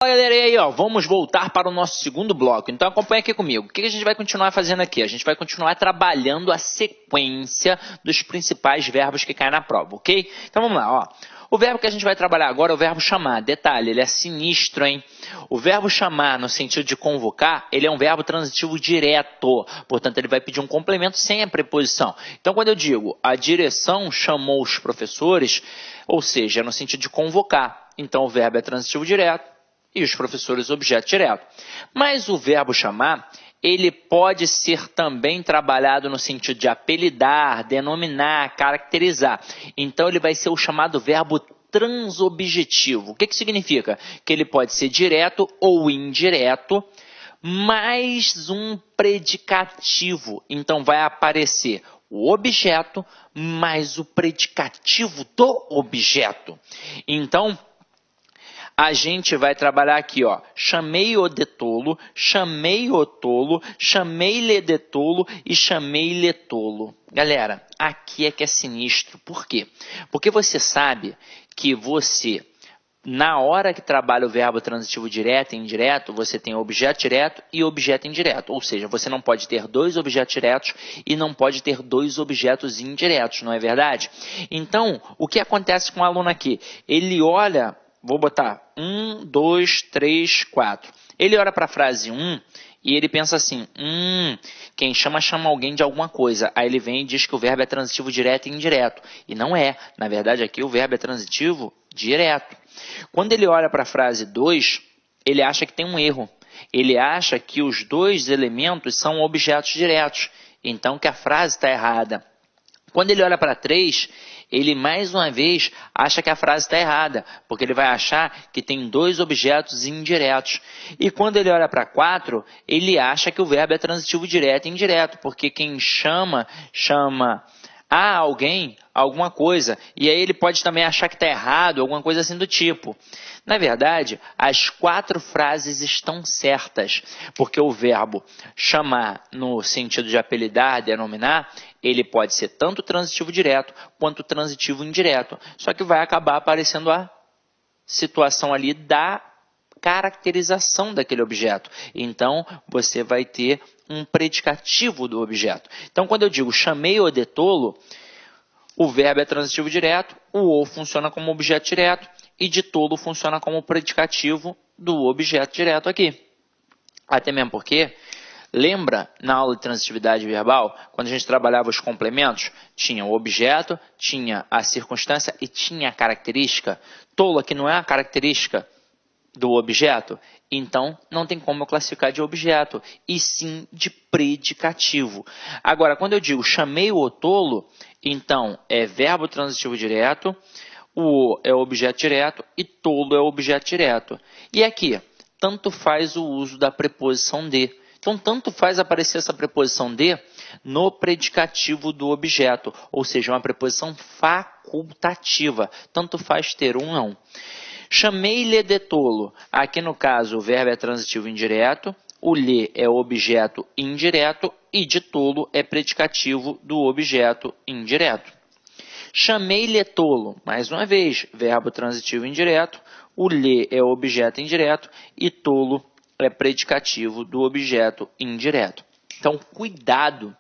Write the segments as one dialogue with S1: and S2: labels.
S1: Fala galera, e aí ó, vamos voltar para o nosso segundo bloco, então acompanha aqui comigo. O que a gente vai continuar fazendo aqui? A gente vai continuar trabalhando a sequência dos principais verbos que caem na prova, ok? Então vamos lá, ó. O verbo que a gente vai trabalhar agora é o verbo chamar. Detalhe, ele é sinistro, hein? O verbo chamar, no sentido de convocar, ele é um verbo transitivo direto. Portanto, ele vai pedir um complemento sem a preposição. Então, quando eu digo a direção chamou os professores, ou seja, é no sentido de convocar. Então, o verbo é transitivo direto e os professores objeto direto. Mas o verbo chamar, ele pode ser também trabalhado no sentido de apelidar, denominar, caracterizar. Então, ele vai ser o chamado verbo transobjetivo. O que significa? Que ele pode ser direto ou indireto, mais um predicativo. Então, vai aparecer o objeto mais o predicativo do objeto. Então, a gente vai trabalhar aqui, ó, chamei-o de tolo, chamei-o tolo, chamei-lhe de tolo e chamei-lhe tolo. Galera, aqui é que é sinistro. Por quê? Porque você sabe que você, na hora que trabalha o verbo transitivo direto e indireto, você tem objeto direto e objeto indireto. Ou seja, você não pode ter dois objetos diretos e não pode ter dois objetos indiretos, não é verdade? Então, o que acontece com o aluno aqui? Ele olha... Vou botar 1, 2, 3, 4. Ele olha para a frase 1 e ele pensa assim, quem chama alguém de alguma coisa. Aí ele vem e diz que o verbo é transitivo direto e indireto. E não é. Na verdade, aqui o verbo é transitivo direto. Quando ele olha para a frase 2, ele acha que tem um erro. Ele acha que os dois elementos são objetos diretos. Então, que a frase está errada. Quando ele olha para 3, ele mais uma vez acha que a frase está errada, porque ele vai achar que tem dois objetos indiretos. E quando ele olha para 4, ele acha que o verbo é transitivo direto e indireto, porque quem chama a alguém alguma coisa. E aí ele pode também achar que está errado, alguma coisa assim do tipo. Na verdade, as 4 frases estão certas, porque o verbo chamar, no sentido de apelidar, denominar, ele pode ser tanto transitivo direto quanto transitivo indireto. Só que vai acabar aparecendo a situação ali da caracterização daquele objeto. Então, você vai ter um predicativo do objeto. Então, quando eu digo chamei-o de tolo, o verbo é transitivo direto, o funciona como objeto direto e de tolo funciona como predicativo do objeto direto aqui. Até mesmo porque, lembra na aula de transitividade verbal, quando a gente trabalhava os complementos, tinha o objeto, tinha a circunstância e tinha a característica. Tolo aqui não é a característica do objeto, então não tem como eu classificar de objeto, e sim de predicativo. Agora, quando eu digo chamei-o tolo, então é verbo transitivo direto, o é objeto direto e tolo é objeto direto. E aqui, tanto faz o uso da preposição de. Então, tanto faz aparecer essa preposição de no predicativo do objeto, ou seja, uma preposição facultativa. Tanto faz ter um ou não. Chamei-lhe de tolo. Aqui, no caso, o verbo é transitivo indireto, o lhe é objeto indireto e de tolo é predicativo do objeto indireto. Chamei-lhe tolo. Mais uma vez, verbo transitivo indireto, o lhe é objeto indireto e tolo é predicativo do objeto indireto. Então, cuidado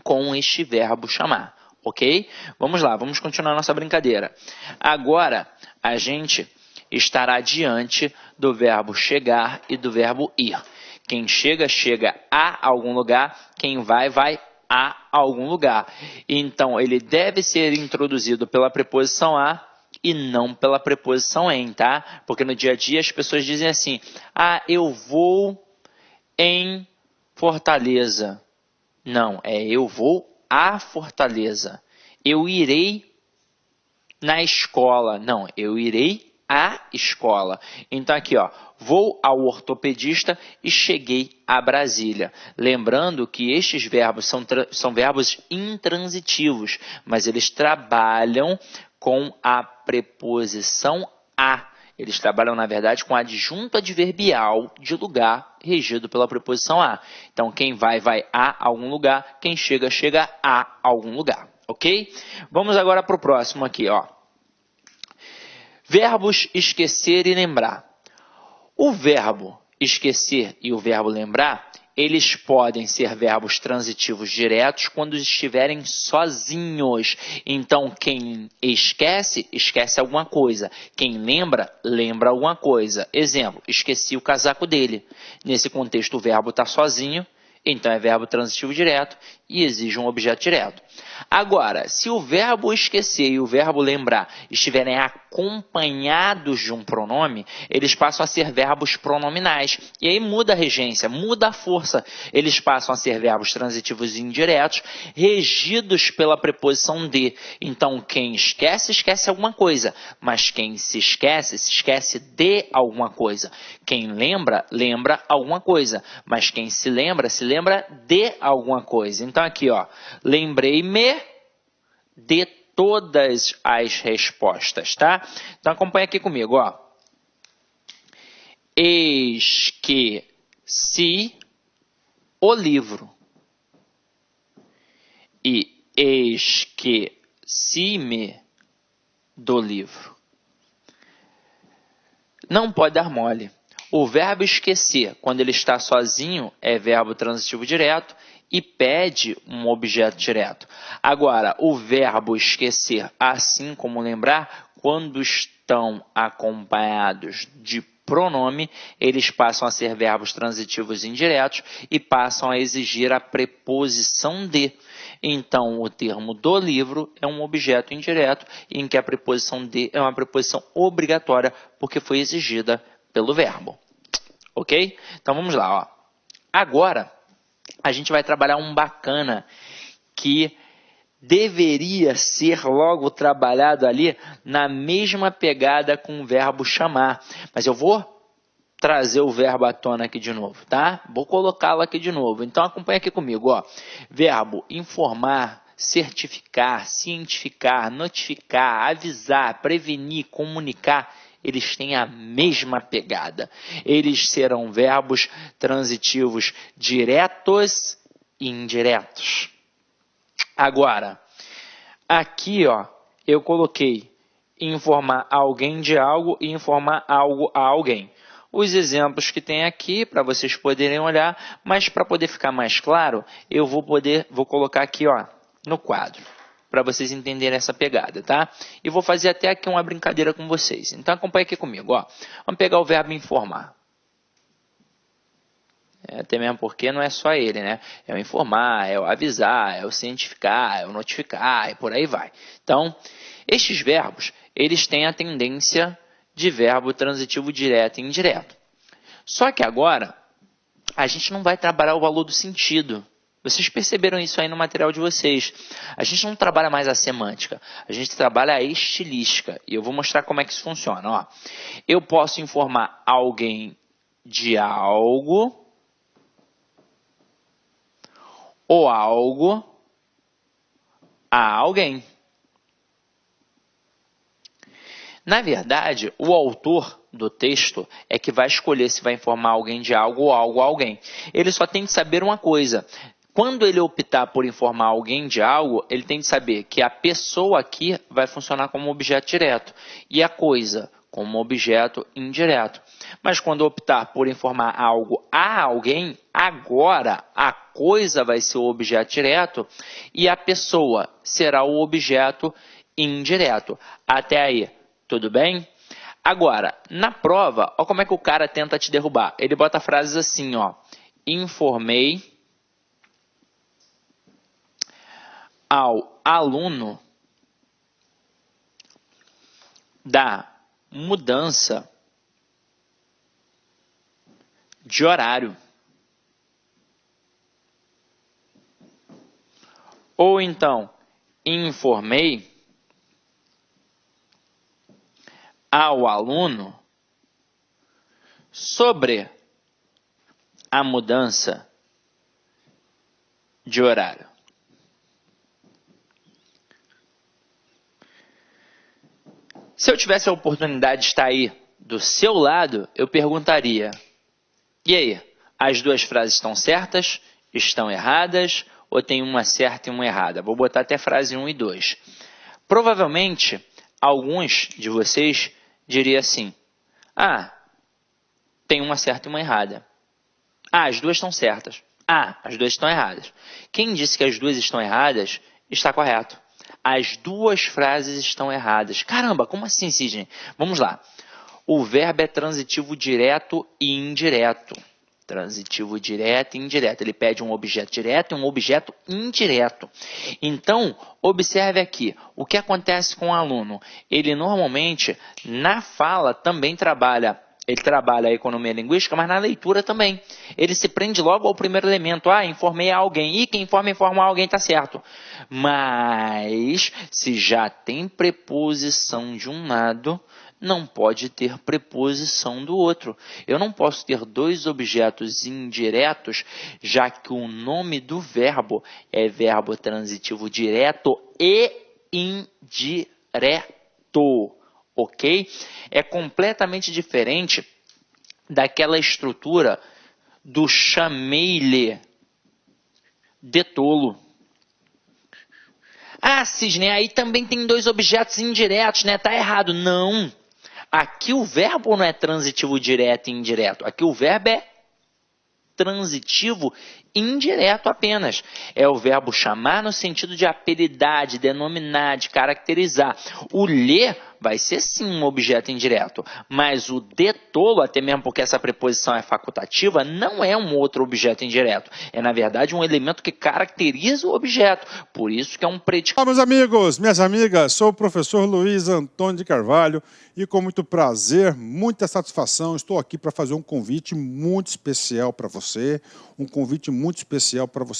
S1: com este verbo chamar, ok? Vamos lá, vamos continuar nossa brincadeira. Agora, a gente estará diante do verbo chegar e do verbo ir. Quem chega, chega a algum lugar. Quem vai, vai a algum lugar. Então, ele deve ser introduzido pela preposição a e não pela preposição em, tá? Porque no dia a dia as pessoas dizem assim, eu vou em Fortaleza. Não, eu vou a Fortaleza. Eu irei na escola. Não, eu irei à escola. Então aqui, ó, vou ao ortopedista e cheguei a Brasília. Lembrando que estes verbos são verbos intransitivos, mas eles trabalham com a preposição a. Eles trabalham, na verdade, com adjunto adverbial de lugar regido pela preposição a. Então, quem vai, vai a algum lugar. Quem chega, chega a algum lugar. Ok? Vamos agora para o próximo aqui, ó. Verbos esquecer e lembrar. O verbo esquecer e o verbo lembrar, eles podem ser verbos transitivos diretos quando estiverem sozinhos. Então, quem esquece, esquece alguma coisa. Quem lembra, lembra alguma coisa. Exemplo, esqueci o casaco dele. Nesse contexto, o verbo está sozinho, então é verbo transitivo direto e exige um objeto direto. Agora, se o verbo esquecer e o verbo lembrar estiverem acompanhados de um pronome, eles passam a ser verbos pronominais. E aí muda a regência, muda a força. Eles passam a ser verbos transitivos indiretos, regidos pela preposição de. Então, quem esquece, esquece alguma coisa. Mas quem se esquece de alguma coisa. Quem lembra, lembra alguma coisa. Mas quem se lembra de alguma coisa. Então, aqui, ó, lembrei-me de todas as respostas, tá? Então, acompanha aqui comigo, ó. Esqueci o livro. E esqueci-me do livro. Não pode dar mole. O verbo esquecer, quando ele está sozinho, é verbo transitivo direto e pede um objeto direto. Agora, o verbo esquecer, assim como lembrar, quando estão acompanhados de pronome, eles passam a ser verbos transitivos indiretos e passam a exigir a preposição de. Então, o termo do livro é um objeto indireto em que a preposição de é uma preposição obrigatória porque foi exigida pelo verbo. Ok? Então, vamos lá. Ó. Agora, a gente vai trabalhar um bacana que deveria ser logo trabalhado ali na mesma pegada com o verbo chamar. Mas eu vou trazer o verbo à tona aqui de novo, tá? Vou colocá-lo aqui de novo. Então, acompanha aqui comigo, ó. Verbo informar, certificar, cientificar, notificar, avisar, prevenir, comunicar. Eles têm a mesma pegada. Eles serão verbos transitivos diretos e indiretos. Agora, aqui, ó, eu coloquei informar alguém de algo e informar algo a alguém. Os exemplos que tem aqui, para vocês poderem olhar, mas para poder ficar mais claro, eu vou colocar aqui, ó, no quadro, para vocês entenderem essa pegada, tá? E vou fazer até aqui uma brincadeira com vocês. Então, acompanhe aqui comigo, ó. Vamos pegar o verbo informar. Até mesmo porque não é só ele, né? É o informar, é o avisar, é o cientificar, é o notificar e por aí vai. Então, estes verbos, eles têm a tendência de verbo transitivo direto e indireto. Só que agora, a gente não vai trabalhar o valor do sentido. Vocês perceberam isso aí no material de vocês. A gente não trabalha mais a semântica, a gente trabalha a estilística. E eu vou mostrar como é que isso funciona. Ó. Eu posso informar alguém de algo ou algo a alguém. Na verdade, o autor do texto é que vai escolher se vai informar alguém de algo ou algo a alguém. Ele só tem que saber uma coisa. Quando ele optar por informar alguém de algo, ele tem que saber que a pessoa aqui vai funcionar como objeto direto e a coisa como objeto indireto. Mas quando optar por informar algo a alguém, agora a coisa vai ser o objeto direto e a pessoa será o objeto indireto. Até aí, tudo bem? Agora, na prova, olha como é que o cara tenta te derrubar. Ele bota frases assim, ó. Informei ao aluno da mudança de horário. Ou então, informei ao aluno sobre a mudança de horário. Se eu tivesse a oportunidade de estar aí do seu lado, eu perguntaria: e aí, as duas frases estão certas? Estão erradas? Ou tem uma certa e uma errada? Vou botar até frase 1 e 2. Provavelmente, alguns de vocês diriam assim: ah, tem uma certa e uma errada. Ah, as duas estão certas. Ah, as duas estão erradas. Quem disse que as duas estão erradas, está correto. As duas frases estão erradas. Caramba, como assim, Sidney? Vamos lá. O verbo é transitivo direto e indireto. Transitivo direto e indireto. Ele pede um objeto direto e um objeto indireto. Então, observe aqui. O que acontece com o aluno? Ele normalmente, na fala, também trabalha. Ele trabalha a economia linguística, mas na leitura também. Ele se prende logo ao primeiro elemento. Ah, informei a alguém. E quem informa alguém está certo. Mas, se já tem preposição de um lado, não pode ter preposição do outro. Eu não posso ter dois objetos indiretos, já que o nome do verbo é verbo transitivo direto e indireto. Ok? É completamente diferente daquela estrutura do chamei-lhe de tolo. Ah, Sidney, aí também tem dois objetos indiretos, né? Tá errado. Não. Aqui o verbo não é transitivo direto e indireto. Aqui o verbo é transitivo indireto apenas. É o verbo chamar no sentido de apelidar, de denominar, de caracterizar. O ler vai ser sim um objeto indireto, mas o de tolo, até mesmo porque essa preposição é facultativa, não é um outro objeto indireto. É, na verdade, um elemento que caracteriza o objeto. Por isso que é um predicado.
S2: Olá, meus amigos, minhas amigas, sou o professor Luiz Antônio de Carvalho e com muito prazer, muita satisfação, estou aqui para fazer um convite muito especial para você,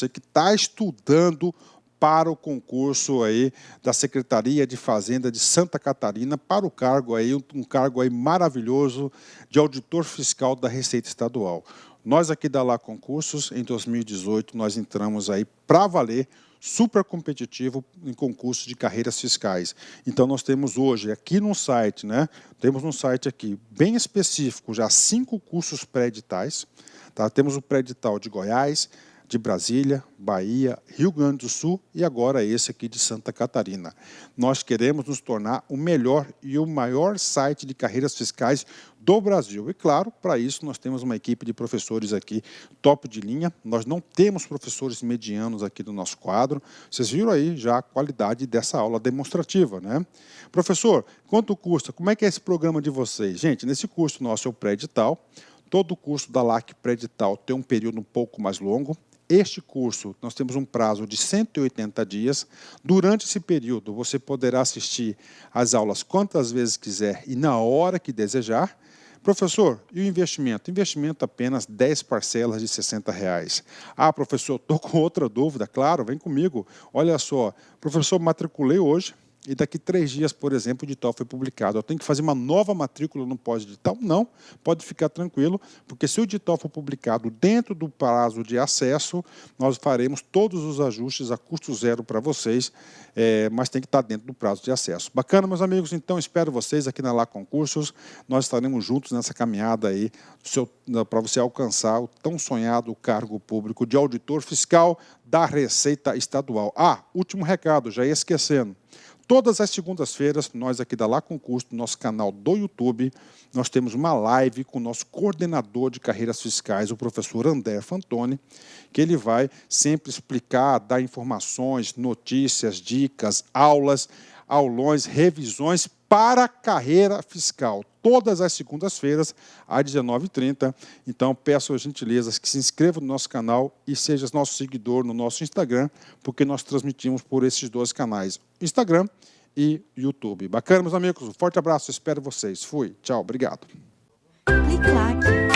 S2: que está estudando para o concurso aí da Secretaria de Fazenda de Santa Catarina, para o cargo aí, um cargo aí maravilhoso de auditor fiscal da Receita Estadual. Nós aqui da Lá Concursos, em 2018, nós entramos aí para valer, super competitivo em concursos de carreiras fiscais. Então, nós temos hoje aqui no site, né? Temos um site aqui bem específico, já 5 cursos pré-editais. Tá? Temos o pré-edital de Goiás, de Brasília, Bahia, Rio Grande do Sul e agora esse aqui de Santa Catarina. Nós queremos nos tornar o melhor e o maior site de carreiras fiscais do Brasil. E claro, para isso nós temos uma equipe de professores aqui top de linha. Nós não temos professores medianos aqui no nosso quadro. Vocês viram aí já a qualidade dessa aula demonstrativa, né? Professor, quanto custa? Como é que é esse programa de vocês? Gente, nesse curso nosso é o pré-edital. Todo o curso da LAC pré-edital tem um período um pouco mais longo. Este curso, nós temos um prazo de 180 dias. Durante esse período, você poderá assistir às aulas quantas vezes quiser e na hora que desejar. Professor, e o investimento? Investimento apenas 10 parcelas de R$60. Ah, professor, estou com outra dúvida. Claro, vem comigo. Olha só, professor, matriculei hoje. E daqui 3 dias, por exemplo, o edital foi publicado. Eu tenho que fazer uma nova matrícula no pós-edital? Não, pode ficar tranquilo, porque se o edital for publicado dentro do prazo de acesso, nós faremos todos os ajustes a custo zero para vocês, mas tem que estar dentro do prazo de acesso. Bacana, meus amigos? Então, espero vocês aqui na Lá Concursos. Nós estaremos juntos nessa caminhada aí para você alcançar o tão sonhado cargo público de auditor fiscal da Receita Estadual. Ah, último recado, já ia esquecendo. Todas as segundas-feiras, nós aqui da Lá Concurso, no nosso canal do YouTube, nós temos uma live com o nosso coordenador de carreiras fiscais, o professor André Fantoni, que ele vai sempre explicar, dar informações, notícias, dicas, aulas, aulões, revisões para a carreira fiscal. Todas as segundas-feiras, às 19h30. Então, peço as gentilezas que se inscrevam no nosso canal e seja nosso seguidor no nosso Instagram, porque nós transmitimos por esses 2 canais, Instagram e YouTube. Bacana, meus amigos? Um forte abraço, espero vocês. Fui, tchau, obrigado.
S3: Clique lá.